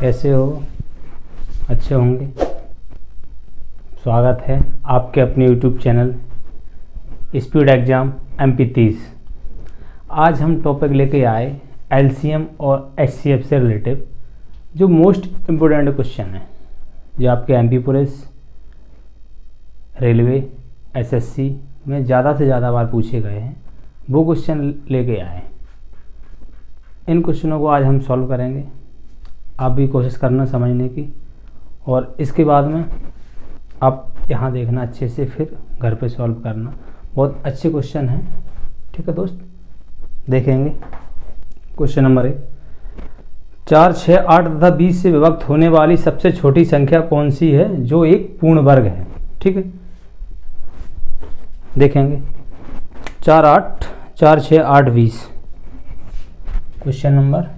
कैसे हो? अच्छे होंगे। स्वागत है आपके अपने YouTube channel speed exam MP30। आज हम टॉपिक लेके आए LCM और HCF से रिलेटिव जो मोस्ट इम्पोर्टेंट क्वेश्चन है, जो आपके MP पुलिस, रेलवे, SSC में ज़्यादा से ज़्यादा बार पूछे गए हैं, वो क्वेश्चन लेके आए। इन क्वेश्चनों को आज हम सॉल्व करेंगे। आप भी कोशिश करना समझने की, और इसके बाद में आप यहाँ देखना अच्छे से, फिर घर पे सॉल्व करना। बहुत अच्छे क्वेश्चन हैं, ठीक है दोस्त। देखेंगे क्वेश्चन नंबर 1। 4, 6, 8 तथा 20 से विभक्त होने वाली सबसे छोटी संख्या कौन सी है जो एक पूर्ण वर्ग है? ठीक है, देखेंगे 4, 6, 8, 20। Question number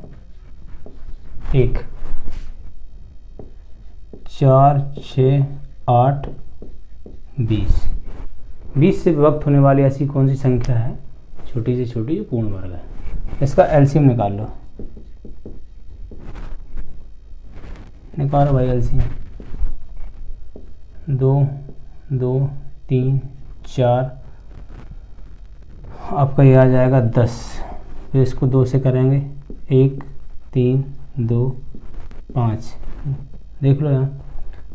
1। 4, 6, 8, 20। 20 से विभक्त होने वाली ऐसी कौन सी संख्या है छोटी से छोटी जो पूर्ण वर्ग है? इसका एलसीएम निकाल लो। निकालो भाई एलसीएम। 2, 2, 3, 4, आपका ये आ जाएगा 10। फिर इसको 2 से करेंगे, 1, 3, 2, 5। देख लो यहाँ,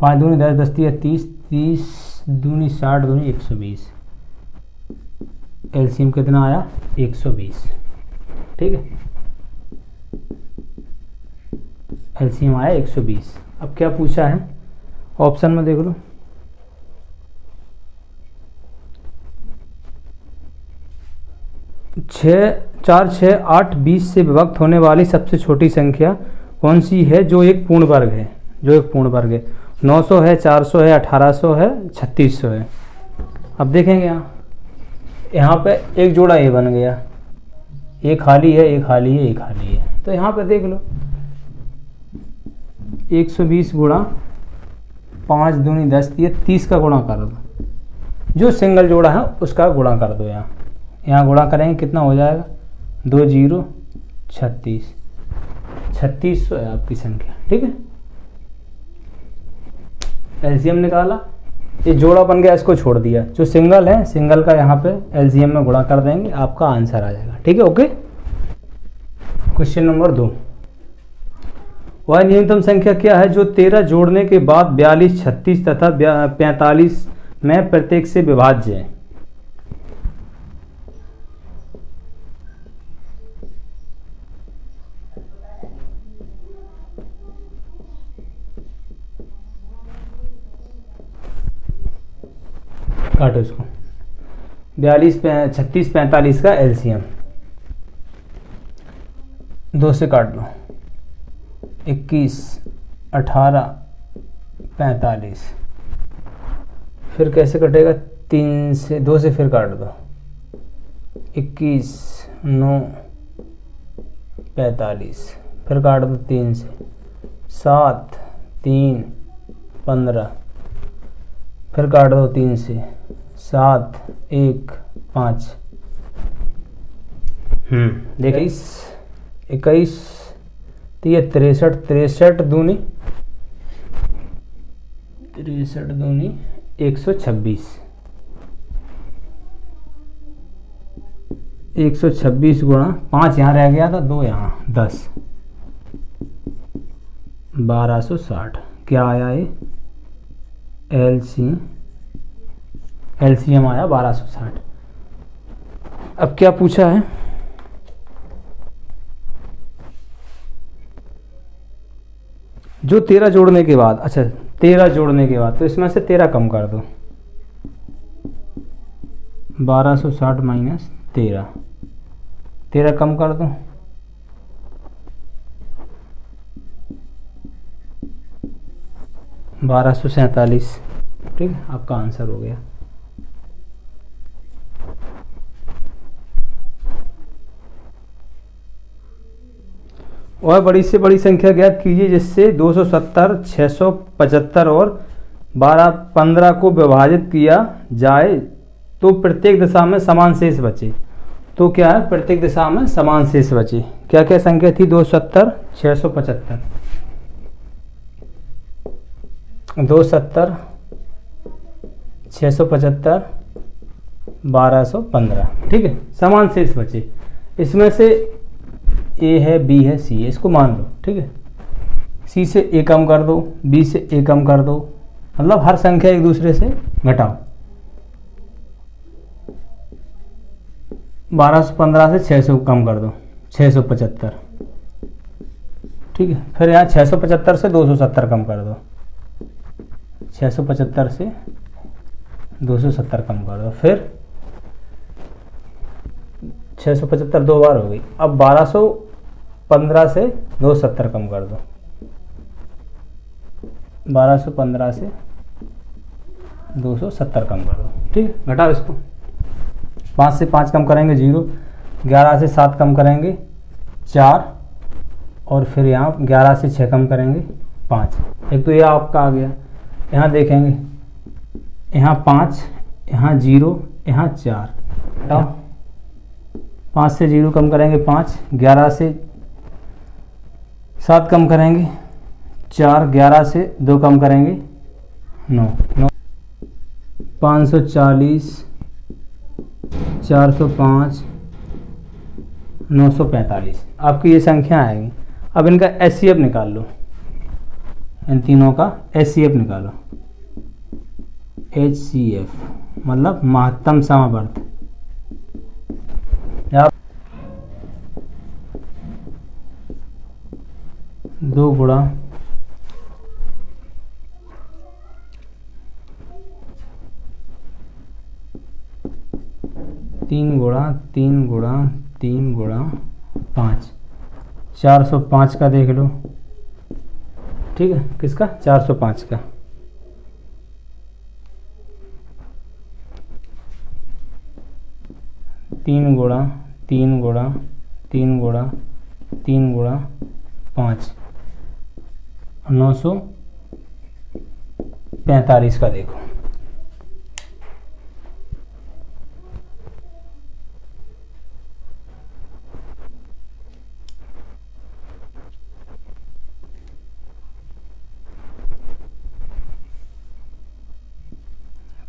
5 दूनी 10, 10 3 30, 30 दूनी 60, दूनी 120। एलसीएम कितना आया? 120। ठीक है, एलसीएम आया 120। अब क्या पूछा है ऑप्शन में, देख लो। चार, 6, 8, 20 से विभक्त होने वाली सबसे छोटी संख्या कौन सी है जो एक पूर्ण वर्ग है? जो एक पूर्ण वर्ग है। 900 है, 400 है, 1800 है, 3600 है। अब देखेंगे यहाँ पे एक जोड़ा ये बन गया, एक खाली है, एक खाली है, एक खाली है। तो यहाँ पे देख लो 120 गुणा 5 दूनी 10 दिए, 30 का गुणा कर दो। जो सिंगल जोड़ा है उसका गुणा कर दो। यहाँ गुणा करेंगे कितना हो जाएगा? 2 0 36। 3600 है आपकी संख्या। ठीक है, एलसीएम निकाला, ये जोड़ा बन गया, इसको छोड़ दिया। जो सिंगल है, सिंगल का यहाँ पे एलसीएम में गुणा कर देंगे, आपका आंसर आ जाएगा। ठीक है, ओके। Question number 2। वह न्यूनतम संख्या क्या है जो 13 जोड़ने के बाद 42, 36 तथा 45 में प्रत्येक से विभाज्य है? काटो इसको। 42, 36, 45 का एलसीएम 2 से काट लो। 21, 18, 45। फिर कैसे कटेगा? 3 से 2 से फिर काट दो। 21, 9, 45। फिर काट दो 3 से। 7, 3, 15। फिर काट दो 3 से। 7, 1, 5। देखिए 21, 63, 63 दूनी 126। 126 गुणा 5 यहाँ रह गया था, 2 यहाँ, 10, 1260। क्या आया ये? एलसीएम आया 1260। अब क्या पूछा है? जो 13 जोड़ने के बाद, अच्छा 13 जोड़ने के बाद, तो इसमें से 13 कम कर दो। 1260 माइनस 13, 13 कम कर दो। 1247। ठीक है, आपका आंसर हो गया। और बड़ी से बड़ी संख्या ज्ञात कीजिए जिससे 270, 675 और 15 को विभाजित किया जाए तो प्रत्येक दिशा में समान शेष बचे। तो क्या है? प्रत्येक दिशा में समान शेष बचे। क्या क्या संख्या थी? 270, 675। 270, 675, 1215। ठीक है, समान शेष बचे। इसमें से ए है, बी है, सी है, इसको मान लो। ठीक है, सी से ए कम कर दो, बी से ए कम कर दो, मतलब हर संख्या एक दूसरे से घटाओ। 1215 से 600 कम कर दो, 675। ठीक है, फिर यहाँ 675 से 270 कम कर दो, 675 से 270 कम कर दो, फिर 675 दो बार हो गई। अब 1215 से 270 कम कर दो, 1215 से 270 कम कर दो। ठीक है, घटाओ इसको। 5 से 5 कम करेंगे 0, 11 से 7 कम करेंगे 4, और फिर यहाँ 11 से 6 कम करेंगे 5। एक तो ये आपका आ गया। यहाँ देखेंगे, यहाँ 5, यहाँ 0, यहाँ 4। घटाओ, 5 से 0 कम करेंगे 5, 11 से 7 कम करेंगे 4, 11 से 2 कम करेंगे 9, 540, 405, 945 आपकी ये संख्या आएगी। अब इनका एचसीएफ निकाल लो, इन तीनों का एचसीएफ निकालो। एचसीएफ मतलब महत्तम समवर्त। 2 गुणा 3 गुणा 3 गुणा 3 गुणा 5, 405 का देख लो। ठीक है, किसका? 405 का। तीन गुणा 3 गुणा 3 गुणा 3 गुणा 5, 945 का देखो।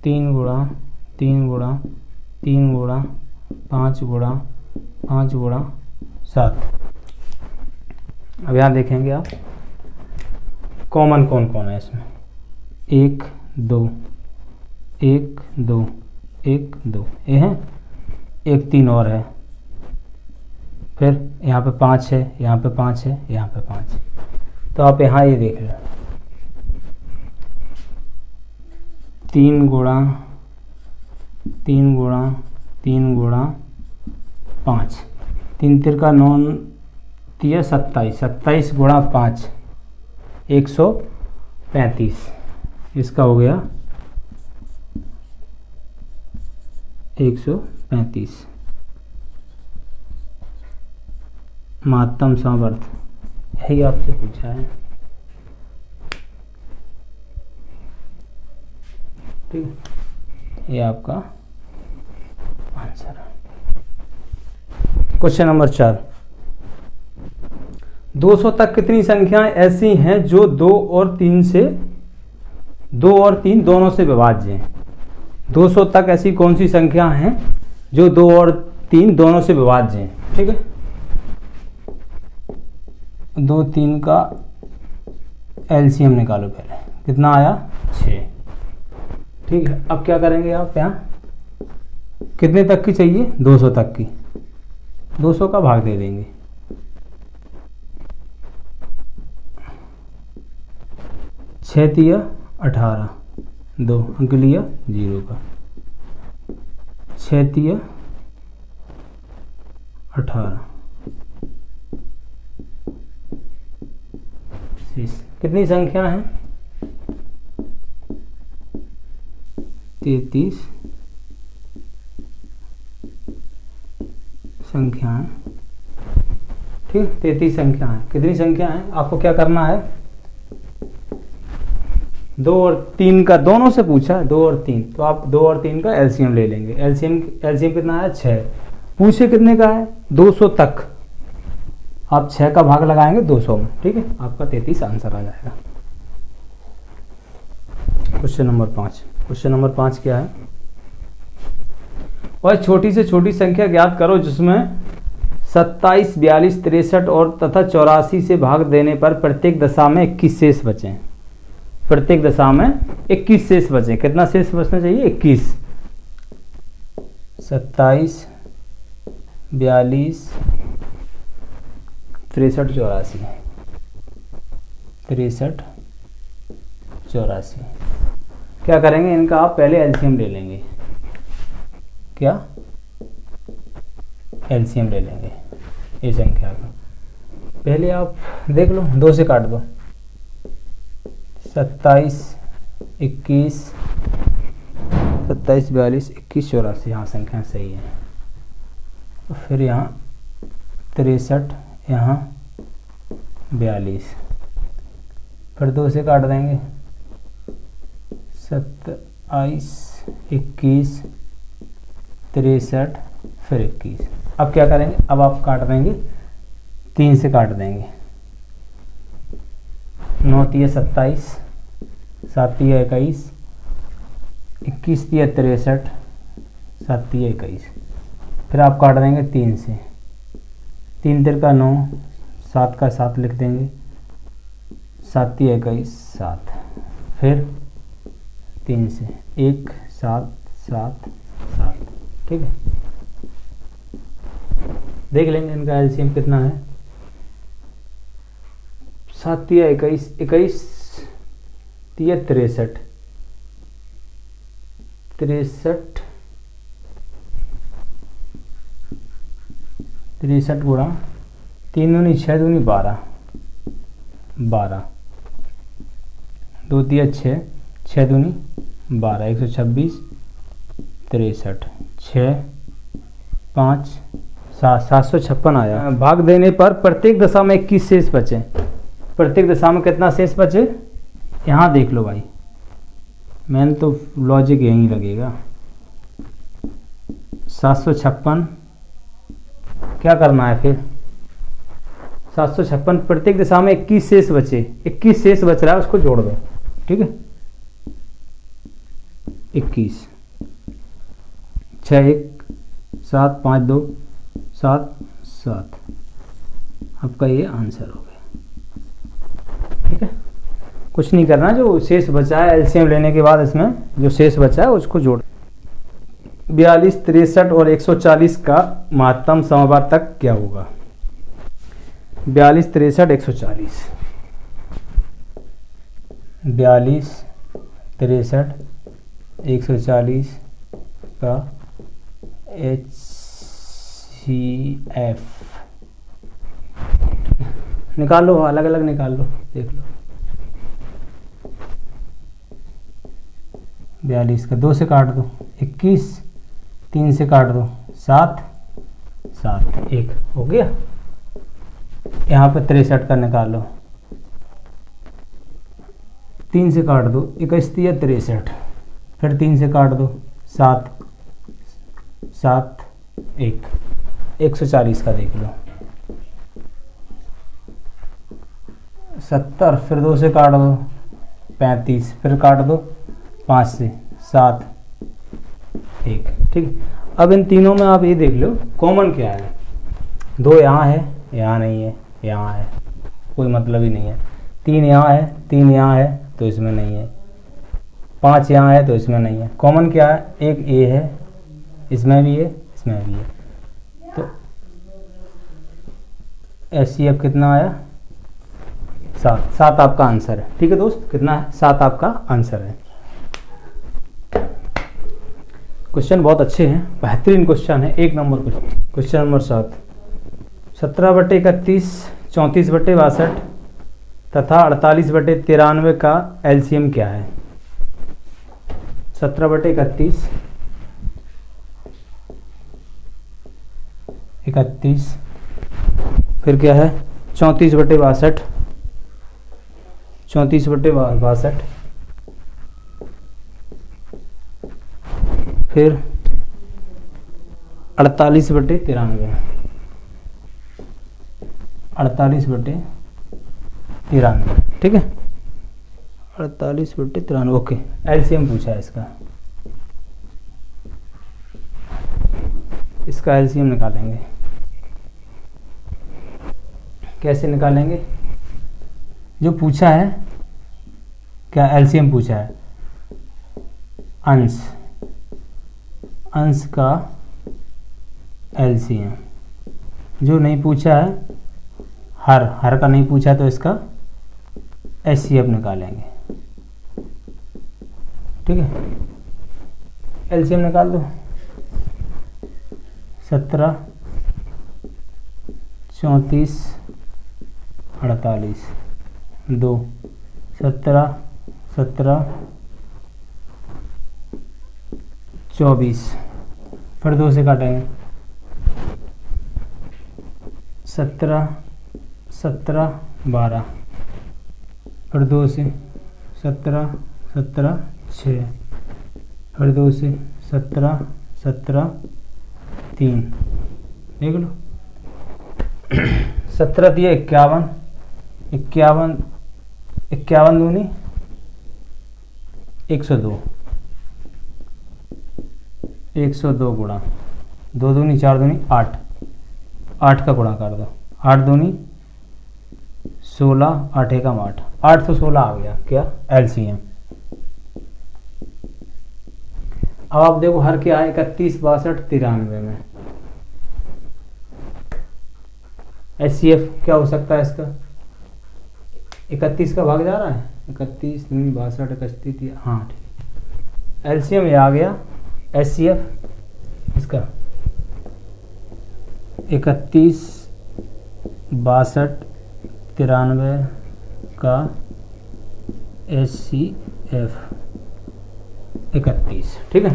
तीन गुणा 3 गुणा 3 गुणा 5 गुणा 5 गुणा 7। अब यहाँ देखेंगे आप कॉमन कौन कौन है इसमें। 1 2 1 2 1 2 ये है, एक 3 और है, फिर यहाँ पे 5 है, यहाँ पे 5 है, यहाँ पे 5 है। तो आप यहाँ ये देख लो, 3 गुणा 3 गुणा 3 गुणा 5, 3 तिरका 9 तिया 27, 27 गुणा 5 135। इसका हो गया 135 महत्तम समवर्त। यही आपसे पूछा है। ठीक है, ये आपका आंसर है। क्वेश्चन नंबर 4, 200 तक कितनी संख्याएं ऐसी हैं जो 2 और 3 दोनों से विभाज्य हैं। 200 तक ऐसी कौन सी संख्या हैं जो 2 और 3 दोनों से विभाज्य हैं। ठीक है, 2 3 का एलसीएम निकालो पहले, कितना आया 6। ठीक है, अब क्या करेंगे आप, यहाँ कितने तक की चाहिए, 200 तक की, 200 का भाग दे देंगे। 6 तिया 18, 2 अंक लिया 0 का, 6 तिया 18। कितनी संख्या है, 33 संख्या है। ठीक, 33 संख्या है। कितनी संख्या है, आपको क्या करना है, 2 और 3 का दोनों से पूछा है, 2 और 3, तो आप 2 और 3 का एलसीएम ले लेंगे। एलसीएम कितना है, 6। पूछे कितने का है, 200 तक, आप 6 का भाग लगाएंगे 200 में। ठीक है, आपका 33 आंसर आ जाएगा। Question number 5। क्वेश्चन नंबर 5 क्या है? वह छोटी से छोटी संख्या ज्ञात करो जिसमें 27, 42, 63 और तथा 84 से भाग देने पर प्रत्येक दशा में 21 शेष बचें। प्रत्येक दशा में 21 शेष बचें। कितना शेष बचना चाहिए? 21। 27, 42, 63, 84। 63, 84। क्या करेंगे? इनका आप पहले एलसीएम ले लेंगे। क्या? एलसीएम ले लेंगे ये संख्या का। पहले आप देख लो, 2 से काट दो। 27, 21, 27, 42, 21, 84। यहाँ संख्या सही है। तो फिर यहाँ 63, यहाँ 42, फिर 2 से काट देंगे। 27, 21, 63, फिर 21। अब क्या करेंगे? अब आप काट देंगे, 3 से काट देंगे। 9 तिया 27, 7 तिया 21, 21 तिया 63, 7 तिया 21। फिर आप काट देंगे 3 से। 3 तिरका 9, 7 का 7 लिख देंगे। 7 तिया 21, 7। फिर 3 से 1, 7, 7, 7। ठीक है, देख लेंगे इनका एलसीएम कितना है। 7 तिया 21, 21 तिया 63, 63 गुणा 3 दूनी 6 दूनी 12, 12, 2 तिया 6, 6 दूनी 12, 126, 63, 6, 5, 7, 756 आया। भाग देने पर प्रत्येक दशा में 21 शेष बचे। प्रत्येक दशा में कितना शेष बचे? यहाँ देख लो भाई, मैंने तो लॉजिक यहीं लगेगा। 756 क्या करना है फिर? 756 प्रत्येक दिशा में 21 शेष बचे। 21 शेष बच रहा है, उसको जोड़ दो। ठीक है, 21, 6, 1, 7, 5, 2, 7, 7। आपका ये आंसर हो गया। ठीक है, कुछ नहीं करना, जो शेष बचा है एलसीएम लेने के बाद इसमें जो शेष बचा है उसको जोड़। 42, 63 और 140 का महत्तम समावर्तक क्या होगा? 42, 63, 140। 42, 63, 140 का HCF निकाल लो, अलग अलग निकाल लो, देख लो। 42 का 2 से काट दो, 21, 3 से काट दो, 7, 7, 1 हो गया। यहाँ पे 63 का निकालो, 3 से काट दो, 21 तिया 63, फिर 3 से काट दो, 7, 7, 1, 140 का देख लो, 70, फिर 2 से काट दो, 35, फिर काट दो 5 से, 7, 1। ठीक, अब इन तीनों में आप ये देख लो कॉमन क्या है। 2 यहाँ है, यहाँ नहीं है, यहाँ है, कोई मतलब ही नहीं है। 3 यहाँ है, 3 यहाँ है तो इसमें नहीं है। 5 यहाँ है तो इसमें नहीं है। कॉमन क्या है? एक ए है, इसमें भी है, इसमें भी है। तो HCF कितना आया? 7। 7 आपका आंसर है। ठीक है दोस्त, कितना है? 7 आपका आंसर है। क्वेश्चन बहुत अच्छे हैं, बेहतरीन क्वेश्चन है, 1 नंबर क्वेश्चन। क्वेश्चन नंबर 7, 17/31, 34/62 तथा 48/93 का एलसीएम क्या है? 17/31, 31, फिर क्या है? 34/62, 34/62, फिर 48/93, 48/93। ठीक है, 48/93। ओके, एलसीएम पूछा है इसका एलसीएम निकालेंगे। कैसे निकालेंगे? जो पूछा है क्या, एलसीएम पूछा है अंश का एलसीएम। जो नहीं पूछा है हर का नहीं पूछा तो इसका एचसीएफ निकालेंगे। ठीक है, एलसीएम निकाल दो। 17, 34, 48, 2, 17, 17, 24, फिर 2 से काटेंगे। 17, 17, 12, फिर 2 से 17, 17, 6, फिर 2 से 17, 17, 3। देख लो 17 दिए 51, 51, 51 दूनी 102, 102 गुणा 2 दूनी 4 दूनी 8, 8 का गुणा कर दो। 8 दूनी 16, 8 एकम 8, 8 तो 16 आ गया क्या एलसीएम। अब आप देखो हर क्या है 31, 62, 93 में एचसीएफ क्या हो सकता है इसका? 31 का भाग जा रहा है, 31, 62, 31, हाँ ठीक। एलसीएम ये आ गया, एचसीएफ इसका 31, 62, 93 का एचसीएफ 31। ठीक है,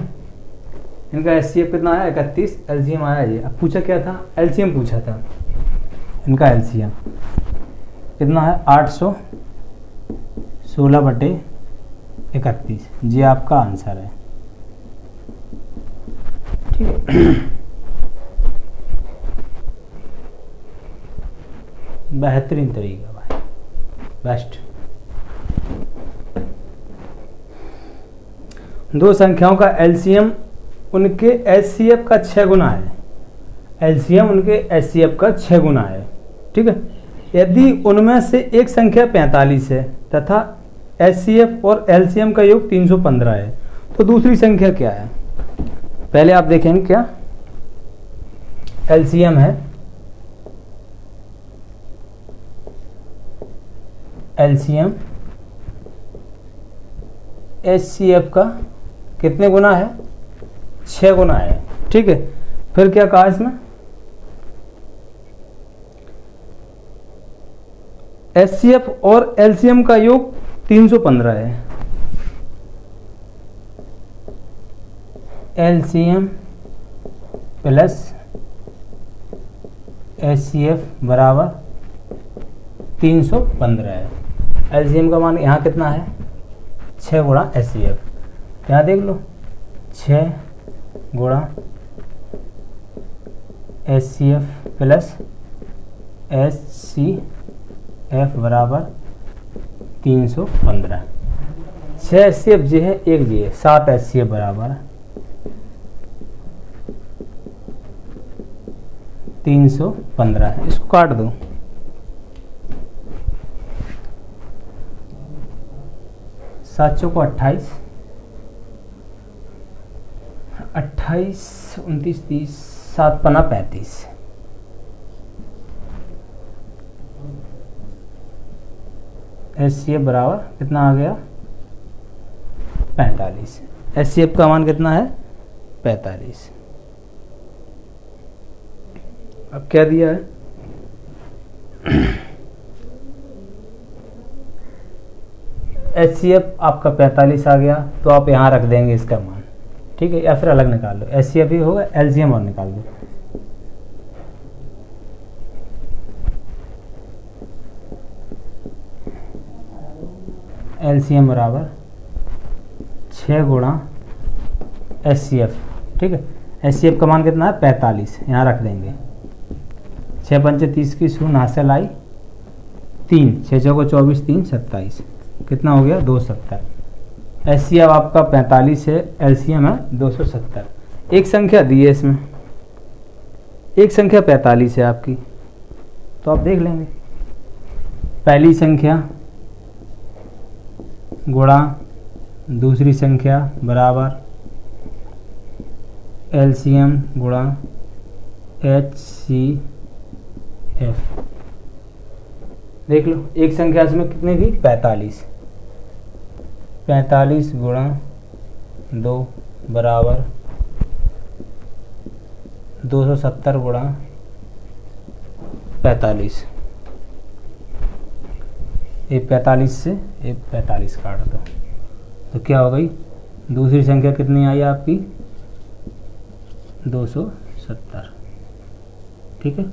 इनका एचसीएफ कितना आया 31, एलसीएम आया ये। अब पूछा क्या था? एलसीएम पूछा था। इनका एलसीएम कितना है? 816/31। ये आपका आंसर है। ठीक है, बेहतरीन तरीका भाई, बेस्ट। दो संख्याओं का एलसीएम उनके एचसीएफ का 6 गुना है। एलसीएम उनके एचसीएफ का 6 गुना है। ठीक है, यदि उनमें से एक संख्या 45 है तथा एचसीएफ और एलसीएम का योग 315 है तो दूसरी संख्या क्या है? पहले आप देखेंगे क्या एलसीएम है, एलसीएम एचसीएफ का कितने गुना है? 6 गुना है। ठीक है, फिर क्या कहा इसमें? एचसीएफ और एलसीएम का योग 315 है। एलसीएम प्लस एचसीएफ बराबर 315 है। एलसीएम का मान यहाँ कितना है? 6 गुणा एचसीएफ। यहाँ देख लो 6 गुणा एचसीएफ प्लस एचसीएफ बराबर 315। 6 एचसीएफ जी है, 1 जी है, 7 एचसीएफ बराबर 315। इसको काट दो। 7 चौको 28, 28, 29, 30, 7 पन्ना 35। एचसीएफ बराबर कितना आ गया? 45। एचसीएफ का मान कितना है? 45। अब क्या दिया है? एचसीएफ आपका 45 आ गया तो आप यहाँ रख देंगे इसका मान। ठीक है, या फिर अलग निकाल लो। एचसीएफ ही होगा, एलसीएम और निकाल दो। एलसीएम बराबर 6 गुणा एचसीएफ। ठीक है, एचसीएफ का मान कितना है? 45, यहाँ रख देंगे। 6 पंचे 30 की शून्य हासिल आई 3, 6 चौको 24, 3 27। कितना हो गया 270। एचसीएफ आपका 45 है, एलसीएम है 270। एक संख्या दी है इसमें, एक संख्या 45 है आपकी, तो आप देख लेंगे पहली संख्या गुणा दूसरी संख्या बराबर एलसीएम गुणा HCF। देख लो एक संख्या इसमें कितनी थी 45, 45 गुणा 2 बराबर 270 गुणा 45। ये 45 से ये 45 काट दो तो क्या हो गई, दूसरी संख्या कितनी आई आपकी 270। ठीक है,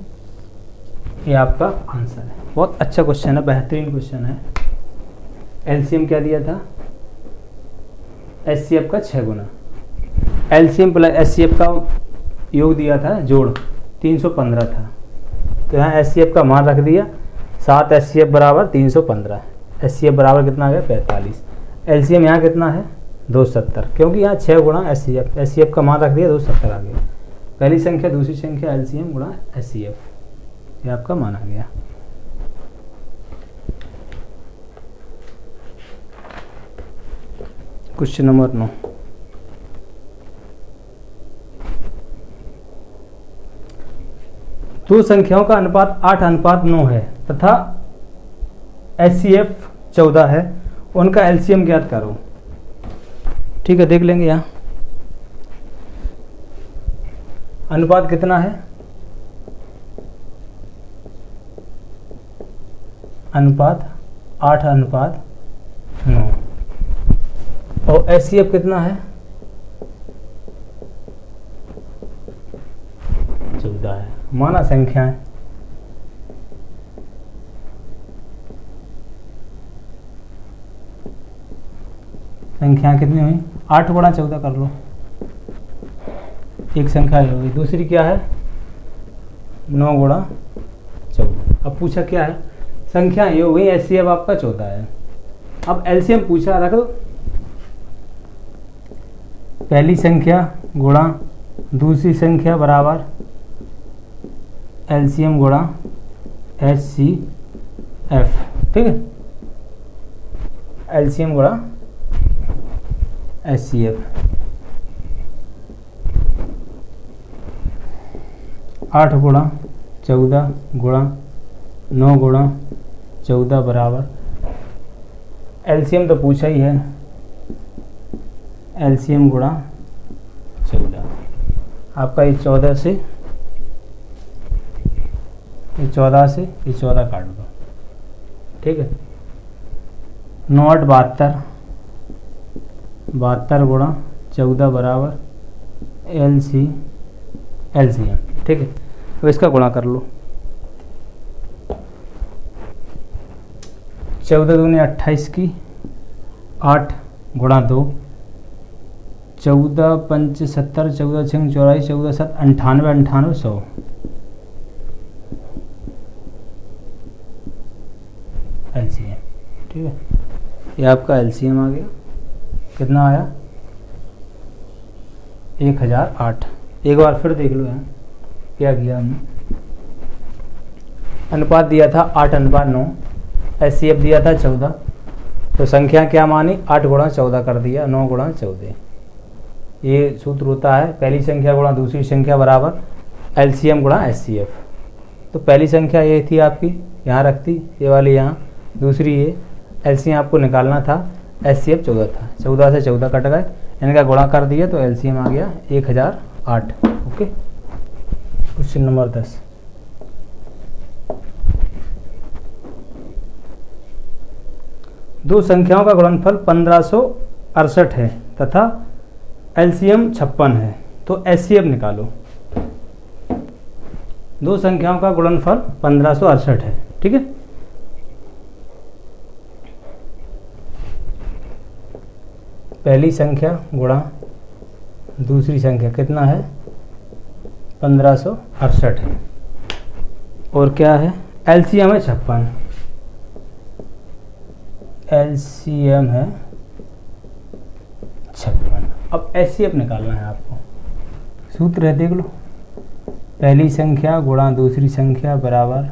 ये आपका आंसर है। बहुत अच्छा क्वेश्चन है, बेहतरीन क्वेश्चन है। एलसीएम क्या दिया था, एचसीएफ का 6 गुना, एलसीएम प्लस एचसीएफ का योग दिया था जोड़ 315 था, तो यहाँ एचसीएफ का मान रख दिया 7 एचसीएफ बराबर 315, एचसीएफ बराबर कितना आ गया 45। एलसीएम यहाँ कितना है 270, क्योंकि यहाँ 6 गुणा एचसीएफ, एचसीएफ का मान रख दिया 270 आ गया। पहली संख्या दूसरी संख्या एलसीएम गुणा एचसीएफ, ये आपका मान आ गया। क्वेश्चन नंबर 9, दो संख्याओं का अनुपात 8:9 है तथा एचसीएफ 14 है, उनका एलसीएम ज्ञात करो। ठीक है, देख लेंगे यहाँ अनुपात कितना है, अनुपात 8:9 और एचसीएफ कितना है 14 है। माना संख्याएं कितनी हुई 8 गुणा 14 कर लो, एक संख्या ये होगी। दूसरी क्या है 9 गुणा 14। अब पूछा क्या है, संख्या ये हो गई, एचसीएफ आपका 14 है। अब एलसीएम पूछा, रख दो पहली संख्या गुणा दूसरी संख्या बराबर एलसीएम गुणा HCF। ठीक है, एलसीएम गुणा HCF। 8 गुणा 14 गुणा 9 गुणा 14 बराबर एलसीएम तो पूछा ही है, एलसीएम गुणा 14। आपका ये 14 से ये 14 से ये 14 काट दो। ठीक है, 9 8 72, 72 गुणा 14 बराबर एलसीएम। ठीक है, अब इसका गुणा कर लो, 14 दूनी 28 की 8 गुणा 2, 14 पंच 70, 14 छंग 84, 14 7 98, 98 100। एलसीएम। ठीक है, ये आपका एलसीएम आ गया, कितना आया 1008। एक बार फिर देख लो यहाँ क्या किया हमने, अनुपात दिया था 8:9, एचसीएफ दिया था 14, तो संख्या क्या मानी 8 गुणा 14 कर दिया, 9 गुणा 14। ये सूत्र होता है पहली संख्या गुणा दूसरी संख्या बराबर एलसीएम गुणा एचसीएफ। तो पहली संख्या ये थी आपकी, यहाँ रखती ये वाली, यहाँ दूसरी ये, एलसीएम आपको निकालना था, एचसीएफ 14 था, 14 से 14 कट गए, इनका गुणा कर दिया तो एलसीएम आ गया 1008। ओके, क्वेश्चन नंबर 10, दो संख्याओं का गुणनफल 1568 है तथा एलसीएम 56 है, तो एचसीएफ निकालो। दो संख्याओं का गुणनफल 1568 है। ठीक है, पहली संख्या गुणा दूसरी संख्या कितना है 1568 है, और क्या है एलसीएम है 56। LCM है 56। अब HCF निकालना है आपको। सूत्र है, देख लो, पहली संख्या गुणा दूसरी संख्या बराबर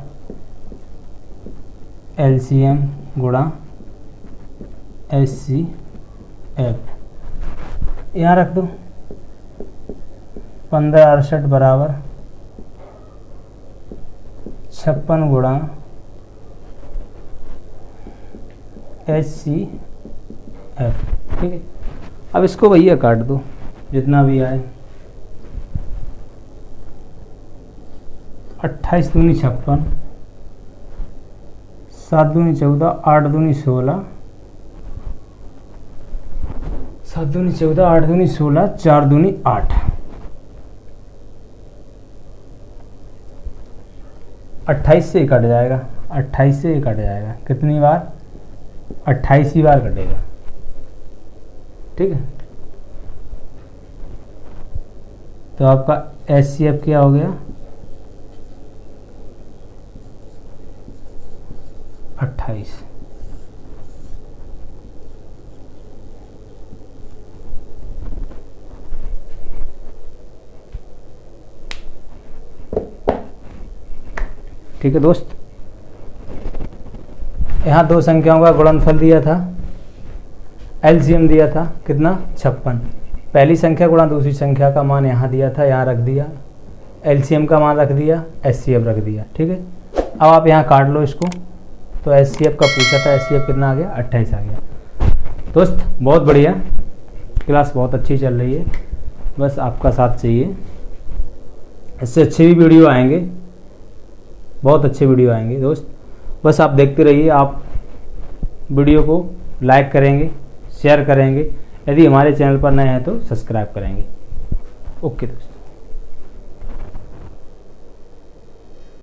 LCM गुणा HCF। यहाँ रख दो, 1568 बराबर 56 गुणा HCF। ठीक है, अब इसको भैया काट दो जितना भी आए। 28 दूनी 56, 7 दूनी 14, 8 दूनी 16, 7 दूनी 14, 8 दूनी 16, 4 दूनी 8। 28 से कट जाएगा, 28 से कट जाएगा, कितनी बार? 28 ही बार कटेगा। ठीक है, तो आपका HCF क्या हो गया? 28। ठीक है दोस्त, यहाँ दो संख्याओं का गुणनफल दिया था, LCM दिया था कितना? 56। पहली संख्या गुणा दूसरी संख्या का मान यहाँ दिया था, यहाँ रख दिया, LCM का मान रख दिया, HCF रख दिया। ठीक है, अब आप यहाँ काट लो इसको, तो HCF का पूछा था, HCF कितना आ गया? 28 आ गया। दोस्त बहुत बढ़िया, क्लास बहुत अच्छी चल रही है, बस आपका साथ चाहिए। इससे अच्छे भी वीडियो आएंगे, बहुत अच्छे वीडियो आएंगे दोस्त, बस आप देखते रहिए। आप वीडियो को लाइक करेंगे, शेयर करेंगे, यदि हमारे चैनल पर नए हैं तो सब्सक्राइब करेंगे। ओके दोस्त।